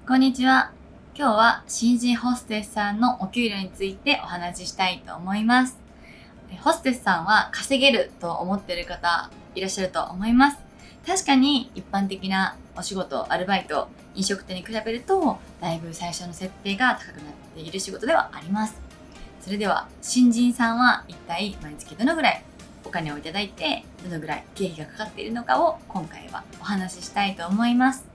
こんにちは。今日は新人ホステスさんのお給料についてお話ししたいと思います。ホステスさんは稼げると思っている方いらっしゃると思います。確かに一般的なお仕事、アルバイト、飲食店に比べるとだいぶ最初の設定が高くなっている仕事ではあります。それでは新人さんは一体毎月どのぐらいお金をいただいてどのぐらい経費がかかっているのかを今回はお話ししたいと思います。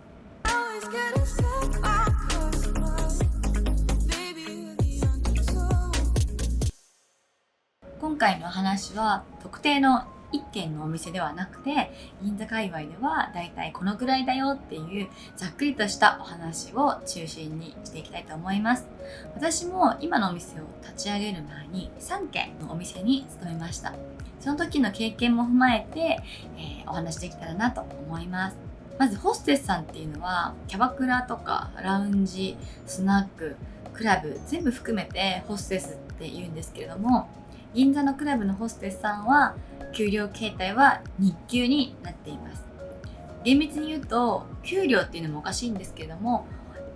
今回の話は特定の一軒のお店ではなくて、銀座界隈ではだいたいこのぐらいだよっていうざっくりとしたお話を中心にしていきたいと思います。私も今のお店を立ち上げる前に3軒のお店に勤めました。その時の経験も踏まえて、お話できたらなと思います。まずホステスさんっていうのはキャバクラとかラウンジ、スナック、クラブ全部含めてホステスって言うんですけれども、銀座のクラブのホステスさんは給料形態は日給になっています。厳密に言うと給料っていうのもおかしいんですけれども、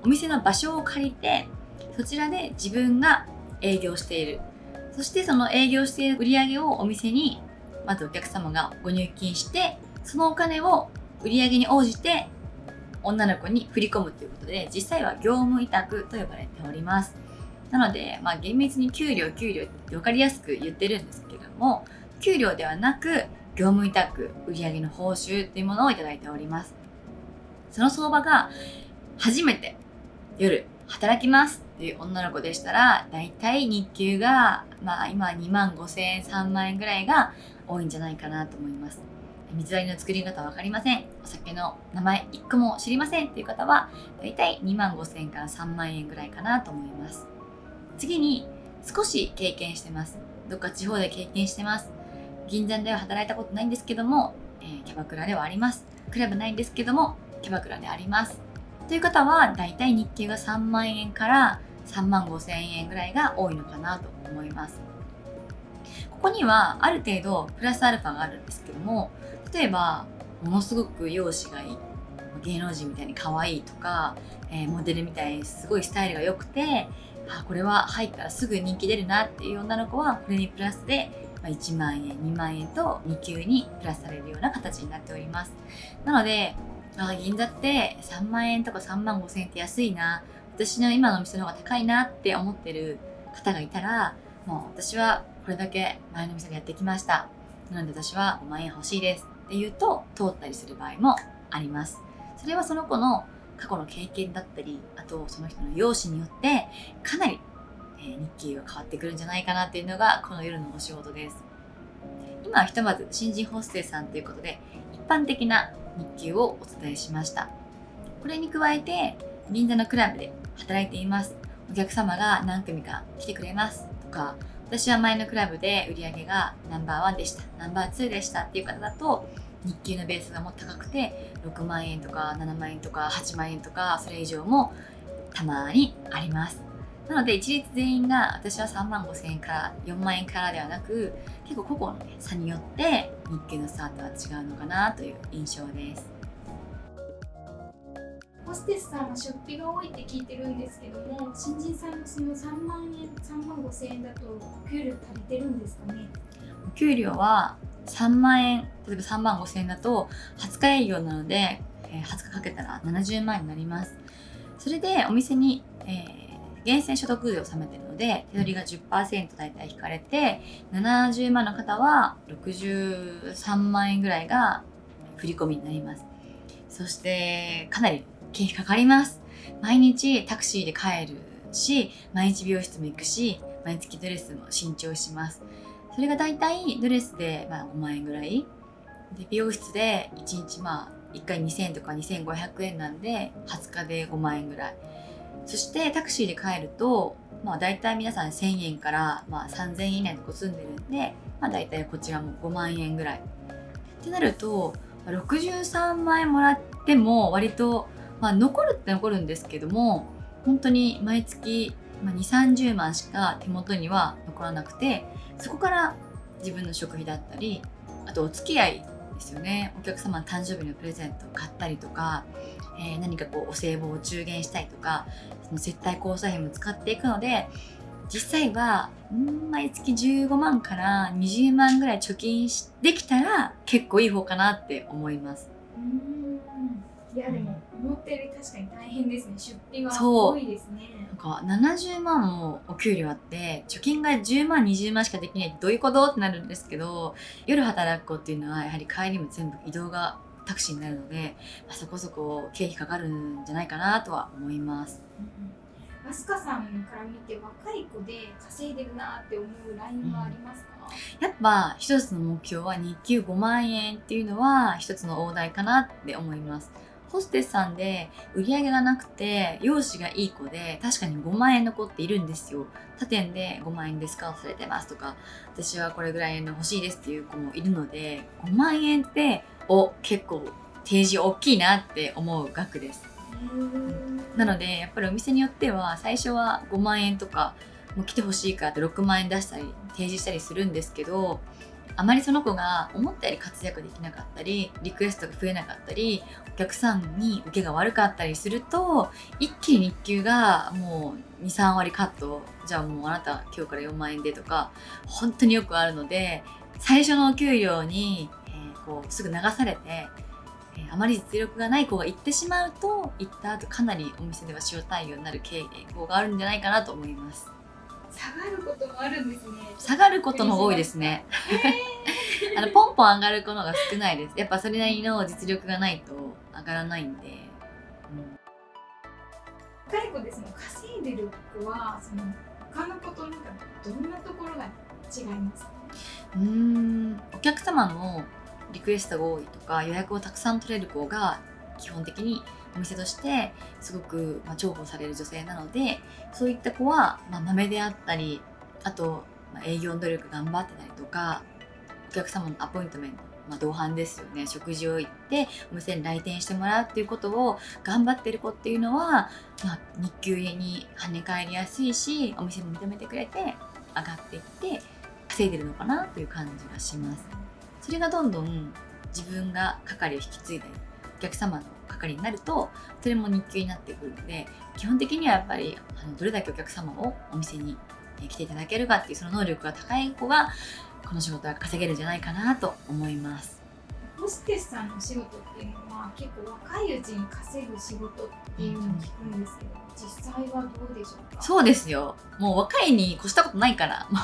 お店の場所を借りてそちらで自分が営業している、そしてその営業している売り上げをお店にまずお客様がご入金して、そのお金を売り上げに応じて女の子に振り込むということで、実際は業務委託と呼ばれております。なので、厳密に給料って分かりやすく言ってるんですけれども、給料ではなく業務委託、売上の報酬というものをいただいております。その相場が初めて夜働きますっていう女の子でしたら、だいたい日給が今2万5千円、3万円ぐらいが多いんじゃないかなと思います。水割りの作り方わかりません、お酒の名前1個も知りませんっていう方は、だいたい2万5千円から3万円ぐらいかなと思います。次に少し経験してます。どっか地方で経験してます。銀座では働いたことないんですけども、キャバクラではあります。クラブないんですけども、キャバクラであります。という方は、だいたい日給が3万円から3万5千円ぐらいが多いのかなと思います。ここにはある程度プラスアルファがあるんですけども、例えば、ものすごく容姿がいい。芸能人みたいに可愛いとか、モデルみたいにすごいスタイルが良くて、これは入ったらすぐ人気出るなっていう女の子は、これにプラスで1万円、2万円と2級にプラスされるような形になっております。なので、銀座って3万円とか3万5千円って安いな、私の今のお店の方が高いなって思ってる方がいたら、もう私はこれだけ前の店でやってきました。なので私は5万円欲しいですって言うと通ったりする場合もあります。それはその子の過去の経験だったり、あとその人の容姿によってかなり日給が変わってくるんじゃないかなっていうのがこの夜のお仕事です。今はひとまず新人ホステスさんということで一般的な日給をお伝えしました。これに加えて銀座のクラブで働いています、お客様が何組か来てくれますとか、私は前のクラブで売り上げがナンバーワンでした、ナンバーツーでしたっていう方だと、日給のベースがもっと高くて6万円とか7万円とか8万円とかそれ以上もたまにあります。なので一律全員が私は3万5千円から4万円からではなく、結構個々の、差によって日給のスタートは違うのかなという印象です。ホステスさんは出費が多いって聞いてるんですけども、新人さんのその3万円、3万5千円だとお給料足りてるんですかね？お給料は3万円、例えば3万5千円だと20日営業なので、20日かけたら70万円になります。それでお店に、源泉所得税を納めているので、手取りが 10% 大体引かれて、70万の方は63万円ぐらいが振り込みになります。そしてかなり経費かかります。毎日タクシーで帰るし、毎日美容室も行くし、毎月ドレスも新調します。それがだいたいドレスで5万円ぐらいで、美容室で1日1回2000円とか2500円なんで20日で5万円ぐらい。そしてタクシーで帰ると、だいたい皆さん1000円から3000円以内のとこ住んでるんで、だいたいこちらも5万円ぐらいってなると、63万円もらっても割と、残るって残るんですけども、本当に毎月2、30万しか手元には残らなくて、そこから自分の食費だったり、あとお付き合いですよね。お客様の誕生日のプレゼントを買ったりとか、何かこうお歳暮を中元したりとか、その接待交際費も使っていくので、実際は毎月15万から20万ぐらい貯金できたら結構いい方かなって思います。いやでも思ってるより確かに大変ですね。出費がそう多いですね。なんか70万もお給料あって貯金が10万20万しかできないってどういうことってなるんですけど、夜働く子っていうのはやはり帰りも全部移動がタクシーになるので、そこそこ経費かかるんじゃないかなとは思います。アスカさんから見て若い子で稼いでるなって思うラインはありますか？やっぱ一つの目標は日給5万円っていうのは一つの大台かなって思います。ホステスさんで売り上げがなくて容姿がいい子で確かに5万円の子っているんですよ。他店で5万円でスカウトされてますとか、私はこれぐらいの欲しいですっていう子もいるので、5万円って結構提示大きいなって思う額です。なのでやっぱりお店によっては最初は5万円とかもう来てほしいからって6万円出したり提示したりするんですけど、あまりその子が思ったより活躍できなかったりリクエストが増えなかったりお客さんに受けが悪かったりすると、一気に日給がもう 2,3 割カット、じゃあもうあなた今日から4万円でとか本当によくあるので、最初のお給料に、こうすぐ流されて、あまり実力がない子が行ってしまうと、行った後かなりお店では塩対応になる傾向があるんじゃないかなと思います。下がることもあるんですね。下がることの方が多いですね。ポンポン上がる子のが少ないです。やっぱそれなりの実力がないと上がらないんで。若い子でその稼いでる子はその他の子となんかどんなところが違いますか？お客様のリクエストが多いとか予約をたくさん取れる子が基本的にお店としてすごく重宝される女性なので、そういった子はマメであったり、あと営業努力頑張ってたりとか、お客様のアポイントメント、同伴ですよね、食事を行ってお店に来店してもらうっていうことを頑張ってる子っていうのは、日給に跳ね返りやすいし、お店も認めてくれて上がっていって稼いでるのかなという感じがします。それがどんどん自分が係を引き継いだりお客様の係になると、それも日給になってくるので、基本的にはやっぱりどれだけお客様をお店に来ていただけるかっていうその能力が高い子がこの仕事は稼げるんじゃないかなと思います。ホステスさんの仕事っていうのは結構若いうちに稼ぐ仕事っていうのを聞くんですけど、実際はどうでしょうか？そうですよ。もう若いに越したことないから、も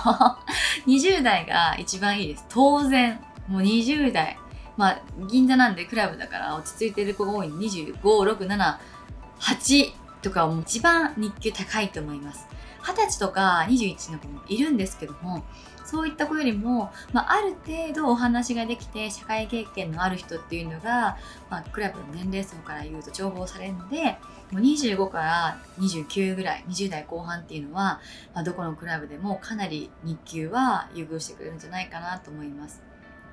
う20代が一番いいです。当然。もう20代。銀座なんでクラブだから落ち着いてる子が多い25、6、7、8とかはもう一番日給高いと思います。20歳とか21の子もいるんですけども、そういった子よりも、ある程度お話ができて社会経験のある人っていうのが、クラブの年齢層から言うと重宝されるので、もう25から29ぐらい、20代後半っていうのは、どこのクラブでもかなり日給は優遇してくれるんじゃないかなと思います。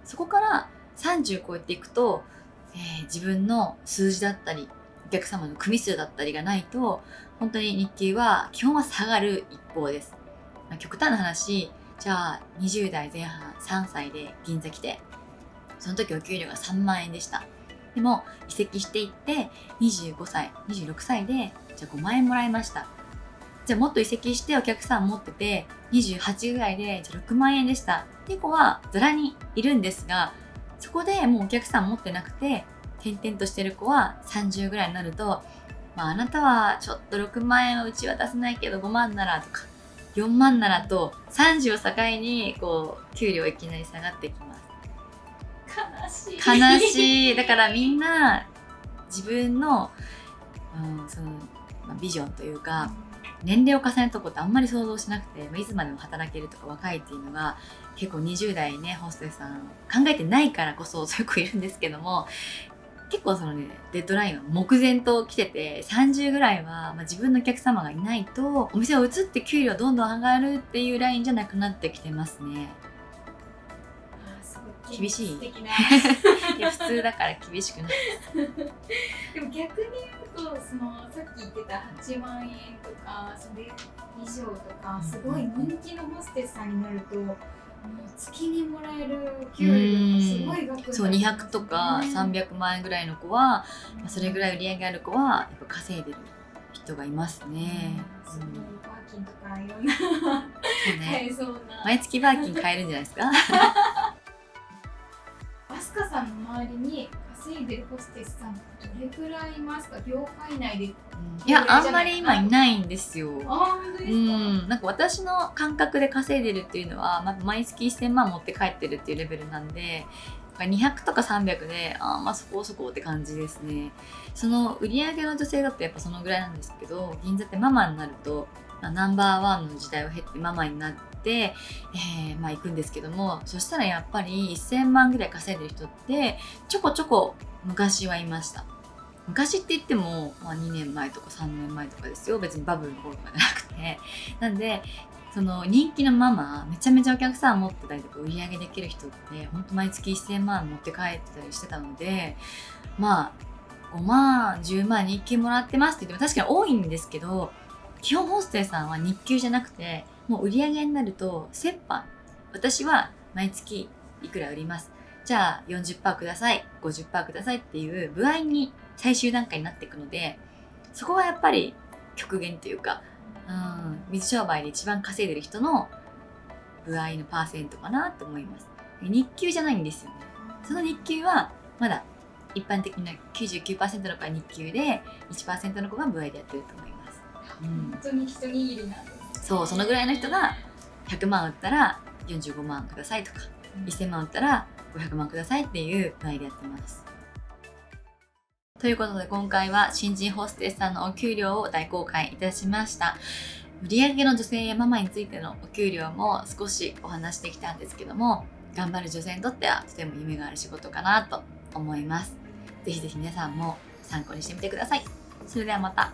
そこから30超えていくと、自分の数字だったりお客様の組数だったりがないと、本当に日給は基本は下がる一方です。極端な話、じゃあ20代前半3歳で銀座来て、その時お給料が3万円でした。でも移籍していって25歳26歳でじゃあ5万円もらいました。じゃあもっと移籍してお客さん持ってて28ぐらいでじゃあ6万円でしたっていう子はざらにいるんですが、そこでもうお客さん持ってなくて転々としてる子は30ぐらいになると、あなたはちょっと6万円はうちは出せないけど5万ならとか4万ならと30を境にこう給料いきなり下がってきます。悲しい。悲しい。だからみんな自分の、そのビジョンというか、年齢を重ねたことあんまり想像しなくて、いつまでも働けるとか若いっていうのが結構20代ね、ホステスさん考えてないからこそそういう子いるんですけども、結構そのね、デッドラインは目前と来てて、30ぐらいは、自分のお客様がいないとお店を移って給料どんどん上がるっていうラインじゃなくなってきてますね。厳しい。いや普通だから厳しくない。でも逆に言うと、そのさっき言ってた8万円とかそれ以上とかすごい人気のホステスさんになると、月にもらえる給料がすごい額になりますね。そう200とか300万円ぐらいの子は、まあそれぐらい売り上げある子はやっぱ稼いでる人がいますね。すごいバーキンとかいろんなそうね、買えそうな。毎月バーキン買えるんじゃないですか。アスカさんの周りに稼いでるホステスさんどれくらいいますか？業界内で。いや、あんまり今いないんですよ。あ、本当ですか？なんか私の感覚で稼いでるっていうのは、まあ、毎月1000万持って帰ってるっていうレベルなんで、200とか300で、まあそこそこって感じですね。その売り上げの女性だとやっぱそのぐらいなんですけど、銀座ってママになると、まあナンバーワンの時代を経ってママになって、まあ行くんですけども、そしたらやっぱり1000万ぐらい稼いでる人ってちょこちょこ昔はいました。昔って言っても、まあ、2年前とか3年前とかですよ。別にバブルの頃とかじゃなくて。なんでその人気のママ、めちゃめちゃお客さん持ってたりとか売り上げできる人ってほんと毎月1000万持って帰ってたりしてたので、まあ5万10万日給もらってますって言っても確かに多いんですけど、基本ホステスさんは日給じゃなくて、もう売り上げになると折半。私は毎月いくら売ります、じゃあ 40% ください 50% くださいっていう歩合に最終段階になっていくので、そこはやっぱり極限というか、水商売で一番稼いでる人の歩合のパーセントかなと思います。日給じゃないんですよね。その日給はまだ一般的な 99% の子は日給で 1% の子が歩合でやってると思います。本当に一握りなんです。そう、そのぐらいの人が100万売ったら45万くださいとか、1000万売ったら500万くださいっていう歩合でやってます。ということで今回は新人ホステスさんのお給料を大公開いたしました。売上の女性やママについてのお給料も少しお話してきたんですけども、頑張る女性にとってはとても夢がある仕事かなと思います。ぜひぜひ皆さんも参考にしてみてください。それではまた。